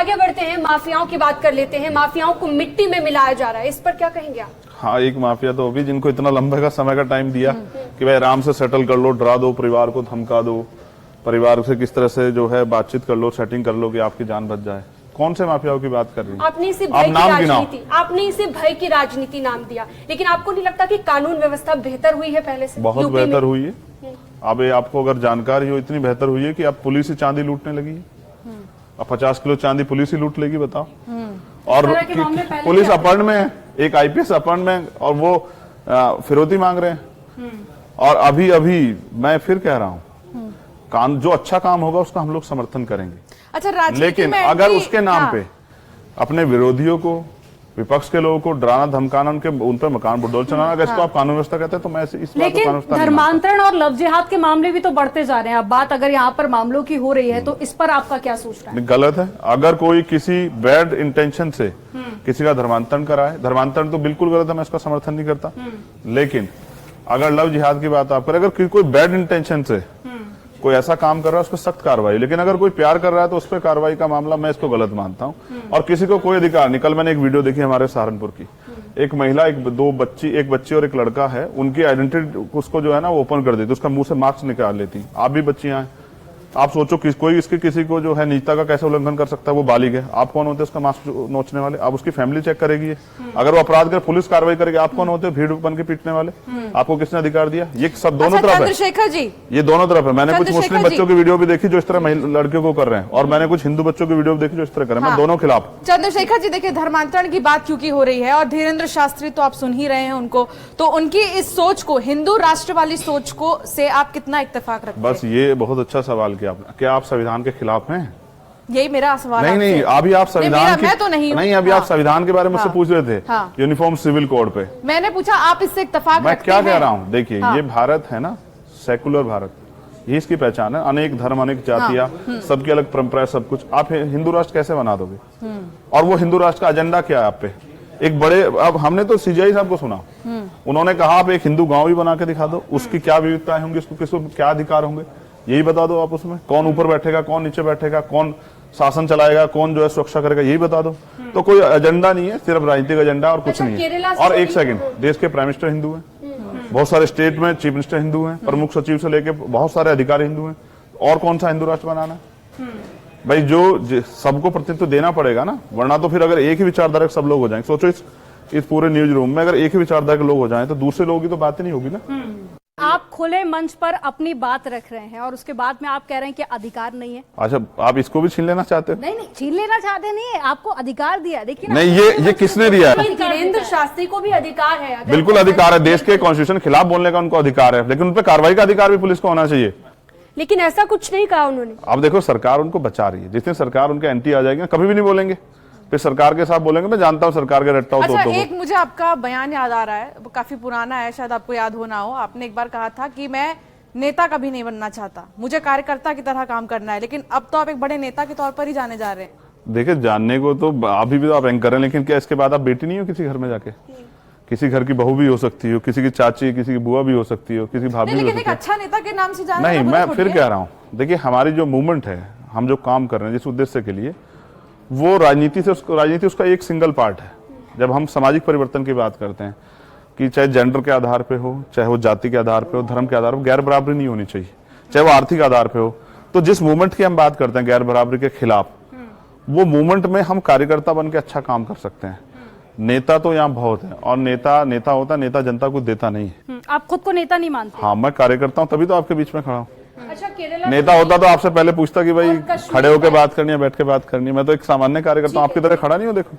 आगे बढ़ते हैं, माफियाओं की बात कर लेते हैं। माफियाओं को मिट्टी में मिलाया जा रहा है, इस पर क्या कहेंगे आप? हाँ, एक माफिया तो अभी जिनको इतना लंबे का समय का टाइम दिया कि भाई आराम से सेटल कर लो, डरा दो, परिवार को धमका दो, परिवार से किस तरह से जो है बातचीत कर लो, सेटिंग कर लो कि आपकी जान बच जाए। कौन से माफियाओं की बात कर रही हैं? आपने इसे भय की राजनीति नाम दिया, लेकिन आपको नहीं लगता कि कानून व्यवस्था बेहतर हुई है पहले से? बहुत बेहतर हुई है। अब आपको अगर जानकारी हो, इतनी बेहतर हुई है कि अब पुलिस ही चांदी लूटने लगी है। अब 50 किलो चांदी पुलिस ही लूट लेगी, बताओ। और पुलिस अपहरण में है, एक आईपीएस अपहरण में, और वो फिरौती मांग रहे हैं। और अभी अभी मैं फिर कह रहा हूँ, जो अच्छा काम होगा उसका हम लोग समर्थन करेंगे। अच्छा, लेकिन अगर उसके नाम पे अपने विरोधियों को, विपक्ष के लोगों को डराना धमकाना, उन पर मकान बुलडोजर चलाना, अगर इसको आप कानून व्यवस्था कहते हैं तो मैं इस लेकिन धर्मांतरण और लव जिहाद के मामले भी तो बढ़ते जा रहे हैं। अब बात अगर यहाँ पर मामलों की हो रही है तो इस पर आपका क्या सोचना है? गलत है। अगर कोई किसी बैड इंटेंशन से किसी का धर्मांतरण कराए, धर्मांतरण तो बिल्कुल गलत है, मैं इसका समर्थन नहीं करता। लेकिन अगर लव जिहाद की बात आप करें, अगर कोई बैड इंटेंशन से कोई ऐसा काम कर रहा है उस पर सख्त कार्रवाई, लेकिन अगर कोई प्यार कर रहा है तो उस पर कार्रवाई का मामला मैं इसको गलत मानता हूं। और किसी को कोई अधिकार नहीं। कल मैंने एक वीडियो देखी हमारे सहारनपुर की, एक महिला, एक बच्ची और एक लड़का है, उनकी आइडेंटिटी उसको जो है ना वो ओपन कर देती, उसका मुंह से मार्क्स निकाल लेती। आप भी बच्चियां हैं, आप सोचो कोई किसी को जो है निजता का कैसे उल्लंघन कर सकता है? वो बालिग है, आप कौन होते हैं उसका मास्क नोचने वाले? आप उसकी फैमिली चेक करेगी, अगर वो अपराध कर पुलिस कार्रवाई करेगी, आप कौन होते हैं भीड़ बन के पीटने वाले? आपको किसने अधिकार दिया? ये सब दोनों तरफ है। चंद्रशेखर जी, ये दोनों तरफ है। मैंने कुछ मुस्लिम बच्चों की वीडियो भी देखी जो इस तरह लड़कियों को कर रहे हैं, और मैंने कुछ हिंदू बच्चों की वीडियो देखी जो इस तरह कर रहे हैं। मैं दोनों खिलाफ। चंद्रशेखर जी, देखिए धर्मांतरण की बात क्योंकि हो रही है, और धीरेन्द्र शास्त्री तो आप सुन ही रहे हैं उनको, तो उनकी इस सोच को, हिंदू राष्ट्र वाली सोच को से आप कितना इत्तेफाक रखते हैं? बस ये बहुत अच्छा सवाल किया आपने। क्या आप संविधान के खिलाफ हैं? यही मेरा सवाल। नहीं, अभी आप संविधान मैं तो नहीं, अभी आप संविधान के बारे में मुझसे पूछ रहे थे, यूनिफॉर्म सिविल कोड पे। मैंने पूछा आप इससे इत्तेफाक मैं क्या कह रहा हूँ? देखिए, ये भारत है ना, सेकुलर भारत, ये इसकी पहचान है। अनेक धर्म, अनेक जातियां, सबकी अलग परंपरा, सब कुछ। आप हिंदू राष्ट्र कैसे बना दोगे? और वो हिंदू राष्ट्र का एजेंडा क्या है आप पे? एक बड़े, अब हमने तो सीजीआई साहब को सुना, उन्होंने कहा आप एक हिंदू गांव भी बना के दिखा दो, उसकी क्या विविधताएं होंगी, उसको किसको क्या अधिकार होंगे, यही बता दो आप। उसमें कौन ऊपर बैठेगा, कौन नीचे बैठेगा, कौन शासन चलाएगा, कौन जो है सुरक्षा करेगा, यही बता दो। तो कोई एजेंडा नहीं है, सिर्फ राजनीतिक एजेंडा और कुछ नहीं है। और एक सेकंड, देश के प्राइम मिनिस्टर हिंदू हैं, बहुत सारे स्टेट में चीफ मिनिस्टर हिंदू हैं, प्रमुख सचिव से लेके बहुत सारे अधिकारी हिंदू हैं। और कौन सा हिंदू राष्ट्र बनाना है भाई? जो सबको प्रतिनिधित्व देना पड़ेगा ना, वरना तो फिर अगर एक ही विचारधारा के सब लोग हो जाएंगे, सोचो इस पूरे न्यूज रूम में अगर एक ही विचारधारा के लोग हो जाएं तो दूसरे लोगों की तो बात ही नहीं होगी ना। आप खुले मंच पर अपनी बात रख रहे हैं और उसके बाद में आप कह रहे हैं कि अधिकार नहीं है। अच्छा, आप इसको भी छीन लेना चाहते हो? नहीं, छीन लेना चाहते नहीं है, आपको अधिकार दिया। देखिए नहीं, ये किसने दिया है? धीरेन्द्र शास्त्री को भी अधिकार है। बिल्कुल अधिकार है, देश के कॉन्स्टिट्यूशन के खिलाफ बोलने का उनको अधिकार है, लेकिन उन पर कार्रवाई का अधिकार भी पुलिस को होना चाहिए। लेकिन ऐसा कुछ नहीं कहा उन्होंने। अब देखो, सरकार उनको बचा रही है, जिस दिन सरकार उनके एंटी आ जाएगी कभी भी नहीं बोलेंगे, फिर सरकार के साथ बोलेंगे। मैं जानता हूँ सरकार के रट्टा। अच्छा, एक मुझे आपका बयान याद आ रहा है, काफी पुराना है, शायद आपको याद हो ना हो। आपने एक बार कहा था कि मैं नेता कभी नहीं बनना चाहता, मुझे कार्यकर्ता की तरह काम करना है, लेकिन अब तो आप एक बड़े नेता के तौर पर ही जाने जा रहे हैं। देखिए, जानने को तो अभी भी तो आप एंकर हैं, लेकिन क्या इसके बाद आप बेटी नहीं हो किसी घर में जाके? किसी घर की बहू भी हो सकती हो, किसी की चाची, किसी की बुआ भी हो सकती हो, किसी भाभी भी हो सकती है। अच्छा नेता के नाम से जाना नहीं, मैं फिर कह रहा हूँ, देखिए हमारी जो मूवमेंट है, हम जो काम कर रहे हैं जिस उद्देश्य के लिए, वो राजनीति उसका एक सिंगल पार्ट है। जब हम सामाजिक परिवर्तन की बात करते हैं कि चाहे जेंडर के आधार पे हो, चाहे वो जाति के आधार पे हो, धर्म के आधार पे, गैर बराबरी नहीं होनी चाहिए, चाहे वो आर्थिक आधार पे हो। तो जिस मूवमेंट की हम बात करते हैं गैर बराबरी के खिलाफ, वो मूवमेंट में हम कार्यकर्ता बन के अच्छा काम कर सकते हैं। नेता तो यहाँ बहुत है, और नेता होता है, नेता जनता को देता नहीं है। आप खुद को नेता नहीं मानते? हाँ, मैं कार्यकर्ता हूँ, तभी तो आपके बीच में खड़ा हूँ। अच्छा, नेता होता तो आपसे पहले पूछता कि भाई खड़े होकर बात करनी है, बैठ के बात करनी है। मैं तो एक सामान्य कार्यकर्ता हूँ, आपकी तरह खड़ा नहीं हूँ। देखो।